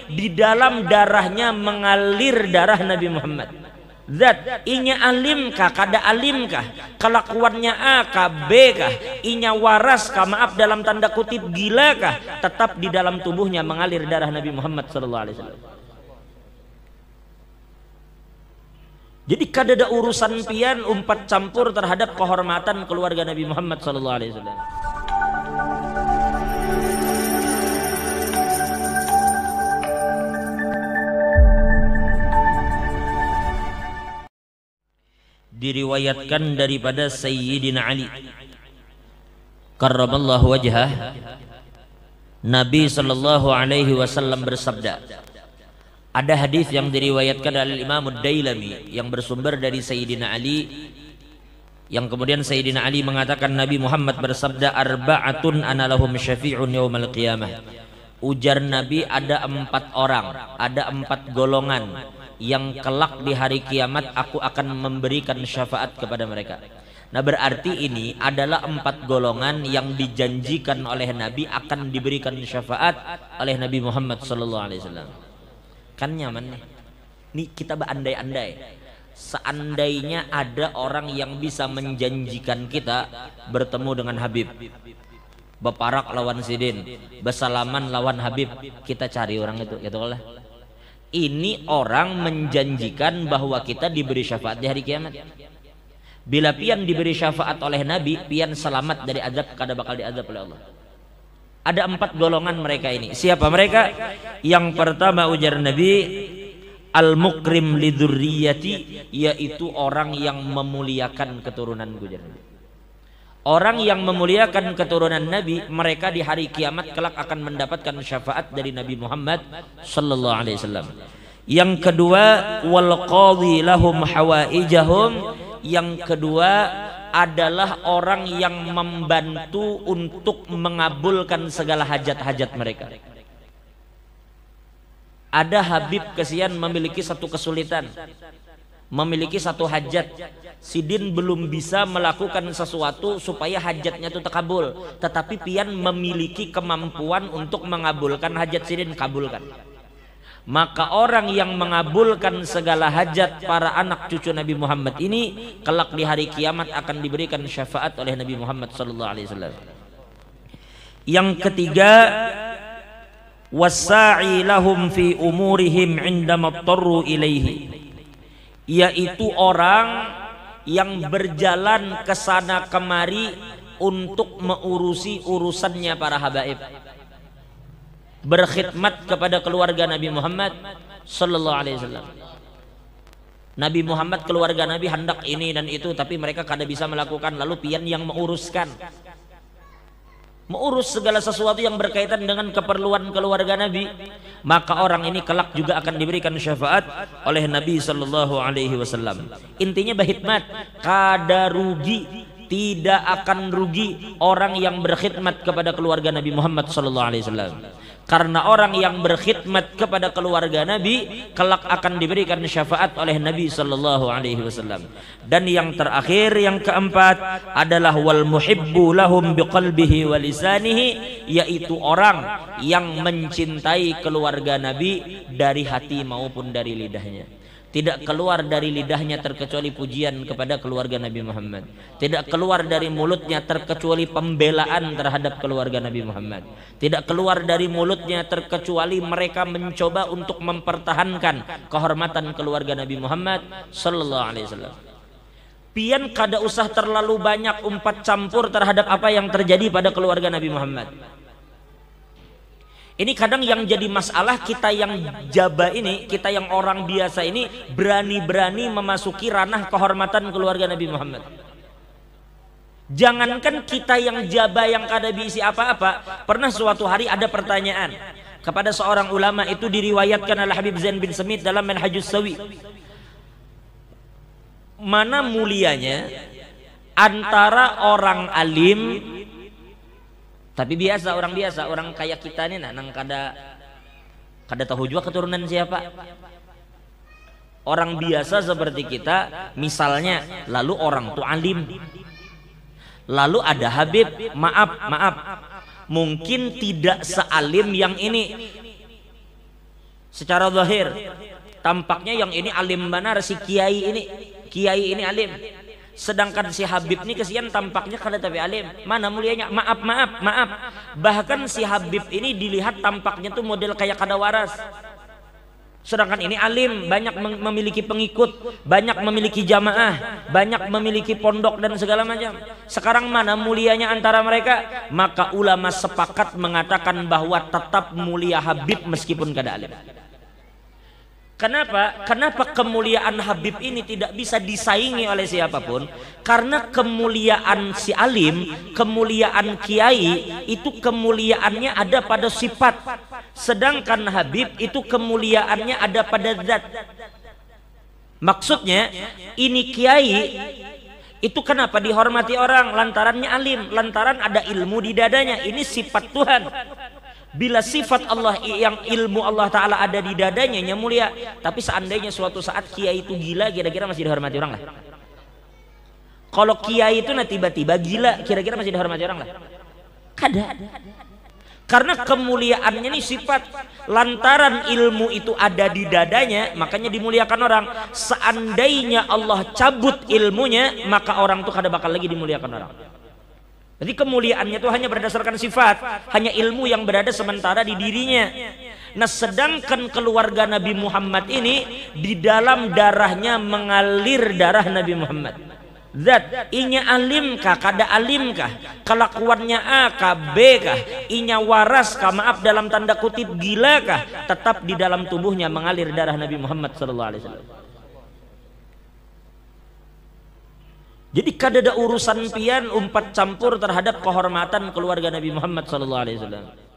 di dalam darahnya mengalir darah Nabi Muhammad. Zat inya alimkah kada alimkah, kelakuannya A kah B kah, inya waras kah, maaf dalam tanda kutip gila kah, tetap di dalam tubuhnya mengalir darah Nabi Muhammad sallallahu alaihi wasallam. Jadi kada ada urusan pian umpat campur terhadap kehormatan keluarga Nabi Muhammad sallallahu alaihi wasallam. Diriwayatkan daripada Sayyidina Ali karramallahu wajhah, Nabi sallallahu alaihi wasallam bersabda. Ada hadis yang diriwayatkan oleh Imam Ad-Dailami yang bersumber dari Sayyidina Ali, yang kemudian Sayyidina Ali mengatakan Nabi Muhammad bersabda, arba'atun ana lahum syafi'un yaumal qiyamah. Ujar Nabi, ada 4 orang, ada 4 golongan yang kelak di hari kiamat aku akan memberikan syafaat kepada mereka. Nah, berarti ini adalah 4 golongan yang dijanjikan oleh Nabi akan diberikan syafaat oleh Nabi Muhammad sallallahu alaihi wasallam. Kan nyaman nih. Nih kita berandai-andai. Seandainya ada orang yang bisa menjanjikan kita bertemu dengan Habib, beparak lawan Sidin, bersalaman lawan Habib, kita cari orang itu, gitu lah. Ini orang menjanjikan bahwa kita diberi syafaat di hari kiamat. Bila pian diberi syafaat oleh Nabi, pian selamat dari azab, kada bakal diazab oleh Allah. Ada 4 golongan mereka ini. Siapa mereka? Yang pertama ujar Nabi, al-mukrim lidurriyati, yaitu orang yang memuliakan keturunan ujar Nabi. Orang yang memuliakan keturunan Nabi, mereka di hari kiamat kelak akan mendapatkan syafaat dari Nabi Muhammad sallallahu alaihi wasallam. Yang kedua, wal qadhi lahum hawaijahum. Yang kedua adalah orang yang membantu untuk mengabulkan segala hajat-hajat mereka. Ada Habib kesian memiliki satu kesulitan, memiliki satu hajat. Sidin belum bisa melakukan sesuatu supaya hajatnya itu terkabul, tetapi pian memiliki kemampuan untuk mengabulkan hajat Sidin, kabulkan. Maka orang yang mengabulkan segala hajat para anak cucu Nabi Muhammad ini kelak di hari kiamat akan diberikan syafaat oleh Nabi Muhammad sallallahu alaihi wasallam. Yang ketiga, wasa'i lahum fi umurihim 'indama tarru ilaihi, yaitu orang yang berjalan ke sana kemari untuk mengurusi urusannya para habaib, berkhidmat kepada keluarga Nabi Muhammad sallallahu alaihi wasallam. Nabi Muhammad, keluarga Nabi hendak ini dan itu, tapi mereka kada bisa melakukan, lalu pian yang menguruskan, mengurus segala sesuatu yang berkaitan dengan keperluan keluarga Nabi, maka orang ini kelak juga akan diberikan syafaat oleh Nabi sallallahu alaihi wasallam. Intinya berkhidmat, kada rugi, tidak akan rugi orang yang berkhidmat kepada keluarga Nabi Muhammad sallallahu alaihi wasallam. Karena orang yang berkhidmat kepada keluarga Nabi kelak akan diberikan syafaat oleh Nabi sallallahu alaihi wasallam. Dan yang terakhir, yang keempat adalah wal muhibbu lahum biqalbihi wa lisanihi, yaitu orang yang mencintai keluarga Nabi dari hati maupun dari lidahnya. Tidak keluar dari lidahnya terkecuali pujian kepada keluarga Nabi Muhammad. Tidak keluar dari mulutnya terkecuali pembelaan terhadap keluarga Nabi Muhammad. Tidak keluar dari mulutnya terkecuali mereka mencoba untuk mempertahankan kehormatan keluarga Nabi Muhammad sallallahu alaihi wasallam. Pian kada usah terlalu banyak umpat campur terhadap apa yang terjadi pada keluarga Nabi Muhammad. Ini kadang yang jadi masalah, kita yang jaba ini, kita yang orang biasa ini berani-berani memasuki ranah kehormatan keluarga Nabi Muhammad. Jangankan kita yang jaba yang kada diisi apa-apa, pernah suatu hari ada pertanyaan kepada seorang ulama, itu diriwayatkan oleh Habib Zain bin Semit dalam Manhajus Sawi. Mana mulianya antara orang alim tapi biasa, orang kayak kita nih, nang kada tahu juga keturunan siapa. Orang biasa seperti kita, misalnya, lalu orang tuh alim, lalu ada Habib, maaf, mungkin tidak sealim yang ini, Secara zahir tampaknya yang ini alim benar, si kiai ini alim. Sedangkan si Habib ini kesian tampaknya kada tapi alim. Mana mulianya? Maaf. Bahkan si Habib ini dilihat tampaknya tuh model kayak kada waras. Sedangkan ini alim, banyak memiliki pengikut, banyak memiliki jamaah, banyak memiliki pondok dan segala macam. Sekarang mana mulianya antara mereka? Maka ulama sepakat mengatakan bahwa tetap mulia Habib meskipun kada alim. Kenapa? Kenapa kemuliaan Habib ini tidak bisa disaingi oleh siapapun? Karena kemuliaan si alim, kemuliaan kiai itu kemuliaannya ada pada sifat. Sedangkan Habib itu kemuliaannya ada pada zat. Maksudnya ini kiai itu kenapa dihormati orang? Lantarannya alim, lantaran ada ilmu di dadanya. Ini sifat Tuhan. Bila sifat Allah yang ilmu Allah Ta'ala ada di dadanya mulia. Tapi seandainya suatu saat kiai itu gila, kira-kira masih dihormati orang lah? Kalau kiai itu tiba-tiba gila, kira-kira masih dihormati orang lah? Kada. Karena kemuliaannya ini sifat. Lantaran ilmu itu ada di dadanya, makanya dimuliakan orang. Seandainya Allah cabut ilmunya, maka orang itu kada bakal lagi dimuliakan orang. Jadi kemuliaannya itu hanya berdasarkan sifat, hanya ilmu yang berada sementara di dirinya. Nah, sedangkan keluarga Nabi Muhammad ini di dalam darahnya mengalir darah Nabi Muhammad. Zat, inya alim kah, kada alim kah, kelakuannya A kah, B kah, inya waras kah, maaf dalam tanda kutip gila kah, tetap di dalam tubuhnya mengalir darah Nabi Muhammad SAW. Jadi kada ada urusan pian umpat campur terhadap kehormatan keluarga Nabi Muhammad SAW.